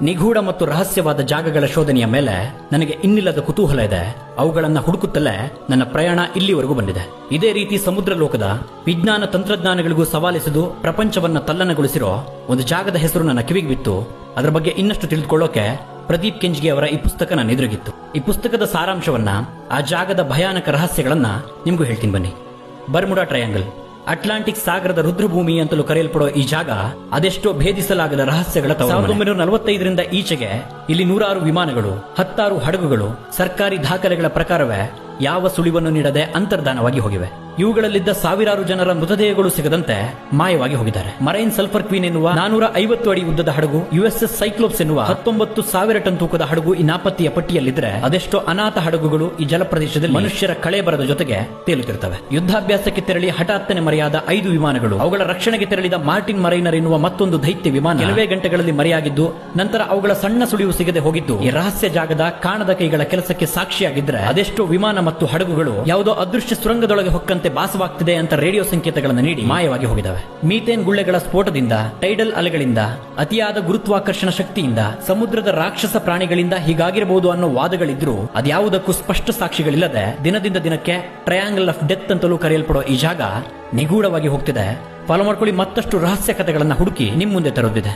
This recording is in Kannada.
ನಿಗೂಢ ಮತ್ತು ರಹಸ್ಯವಾದ ಜಾಗಗಳ ಶೋಧನೆಯ ಮೇಲೆ ನನಗೆ ಇನ್ನಿಲ್ಲದ ಕುತೂಹಲ ಇದೆ. ಅವುಗಳನ್ನ ಹುಡುಕುತ್ತಲೇ ನನ್ನ ಪ್ರಯಾಣ ಇಲ್ಲಿವರೆಗೂ ಬಂದಿದೆ. ಇದೇ ರೀತಿ ಸಮುದ್ರ ಲೋಕದ ವಿಜ್ಞಾನ ತಂತ್ರಜ್ಞಾನಗಳಿಗೂ ಸವಾಲಿಸಿದು ಪ್ರಪಂಚವನ್ನ ತಲ್ಲಣಗೊಳಿಸಿರೋ ಒಂದು ಜಾಗದ ಹೆಸರು ನನ್ನ ಕಿವಿಗೆ ಬಿತ್ತು. ಅದರ ಬಗ್ಗೆ ಇನ್ನಷ್ಟು ತಿಳಿದುಕೊಳ್ಳೋಕೆ ಪ್ರದೀಪ್ ಕೆಂಜ್ಗೆ ಅವರ ಈ ಪುಸ್ತಕ ನನ್ನ ಎದುರಿಗಿತ್ತು. ಈ ಪುಸ್ತಕದ ಸಾರಾಂಶವನ್ನ, ಆ ಜಾಗದ ಭಯಾನಕ ರಹಸ್ಯಗಳನ್ನ ನಿಮ್ಗೂ ಹೇಳ್ತೀನಿ ಬನ್ನಿ. ಬರ್ಮುಡಾ ಟ್ರಯಾಂಗಲ್, ಅಟ್ಲಾಂಟಿಕ್ ಸಾಗರದ ರುದ್ರಭೂಮಿ ಅಂತಲೂ ಕರೆಯಲ್ಪಡೋ ಈ ಜಾಗ ಅದೆಷ್ಟೋ ಭೇದಿಸಲಾಗದ ರಹಸ್ಯಗಳ ತವರು. 1945ರಿಂದ ಈಚೆಗೆ ಇಲ್ಲಿ 100 ವಿಮಾನಗಳು, 10 ಹಡಗುಗಳು ಸರ್ಕಾರಿ ದಾಖಲೆಗಳ ಪ್ರಕಾರವೇ ಯಾವ ಸುಳಿವನ್ನು ನೀಡದೆ ಅಂತರ್ಧಾನವಾಗಿ ಹೋಗಿವೆ. ಇವುಗಳಲ್ಲಿದ್ದ ಸಾವಿರಾರು ಜನರ ಮೃತದೇಹಗಳು ಸಿಗದಂತೆ ಮಾಯವಾಗಿ ಹೋಗಿದ್ದಾರೆ. ಮರೈನ್ ಸಲ್ಫರ್ ಕ್ವೀನ್ ಎನ್ನುವ 450 ಅಡಿ ಉದ್ದದ ಹಡಗು, USS ಸೈಕ್ಲೋಪ್ಸ್ ಎನ್ನುವ 19,000 ಟನ್ ತೂಕದ ಹಡಗು ಈ ನಾಪತ್ತೆಯ ಪಟ್ಟಿಯಲ್ಲಿದ್ರೆ, ಅದೆಷ್ಟೋ ಅನಾಥ ಹಡಗುಗಳು ಈ ಜಲಪ್ರದೇಶದಲ್ಲಿ ಮನುಷ್ಯರ ಕಳೆಬರದ ಜೊತೆಗೆ ತೇಲುತ್ತಿರ್ತವೆ. ಯುದ್ಧಾಭ್ಯಾಸಕ್ಕೆ ತೆರಳಿ ಹಠಾತ್ತನೆ ಮರೆಯಾದ 5 ವಿಮಾನಗಳು, ಅವುಗಳ ರಕ್ಷಣೆಗೆ ತೆರಳಿದ ಮಾರ್ಟಿನ್ ಮರೈನರ್ ಎನ್ನುವ ಮತ್ತೊಂದು ದೈತ್ಯ ವಿಮಾನ ಕೆಲವೇ ಗಂಟೆಗಳಲ್ಲಿ ಮರೆಯಾಗಿದ್ದು, ನಂತರ ಅವುಗಳ ಸಣ್ಣ ಸುಳಿವು ಸಿಗದೆ ಹೋಗಿದ್ದು ಈ ರಹಸ್ಯ ಜಾಗದ ಕಾಣದ ಕೈಗಳ ಕೆಲಸಕ್ಕೆ ಸಾಕ್ಷಿಯಾಗಿದ್ರೆ, ಅದೆಷ್ಟೋ ವಿಮಾನ ಮತ್ತು ಹಡಗುಗಳು ಯಾವುದೋ ಅದೃಶ್ಯ ಸುರಂಗದೊಳಗೆ ಹೊಕ್ಕಂತೆ ಭಾಸವಾಗ್ತಿದೆ ಅಂತ ರೇಡಿಯೋ ಸಂಕೇತಗಳನ್ನು ನೀಡಿ ಮಾಯವಾಗಿ ಹೋಗಿದ್ದಾವೆ. ಮೀಥೇನ್ ಗುಳ್ಳೆಗಳ ಸ್ಫೋಟದಿಂದ, ಟೈಡಲ್ ಅಲೆಗಳಿಂದ, ಅತಿಯಾದ ಗುರುತ್ವಾಕರ್ಷಣ ಶಕ್ತಿಯಿಂದ, ಸಮುದ್ರದ ರಾಕ್ಷಸ ಪ್ರಾಣಿಗಳಿಂದ ಹೀಗಾಗಿರಬಹುದು ಅನ್ನೋ ವಾದಗಳಿದ್ರು ಅದ್ಯಾವುದಕ್ಕೂ ಸ್ಪಷ್ಟ ಸಾಕ್ಷಿಗಳಿಲ್ಲದೆ ದಿನದಿಂದ ದಿನಕ್ಕೆ ಟ್ರಯಾಂಗಲ್ ಆಫ್ ಡೆತ್ ಅಂತಲೂ ಕರೆಯಲ್ಪಡೋ ಈ ಜಾಗ ನಿಗೂಢವಾಗಿ ಹೋಗ್ತಿದೆ. ಫಾಲೋ ಮಾಡ್ಕೊಳ್ಳಿ, ಮತ್ತಷ್ಟು ರಹಸ್ಯ ಕಥೆಗಳನ್ನ ಹುಡುಕಿ ನಿಮ್ ಮುಂದೆ ತರೋದಿದೆ.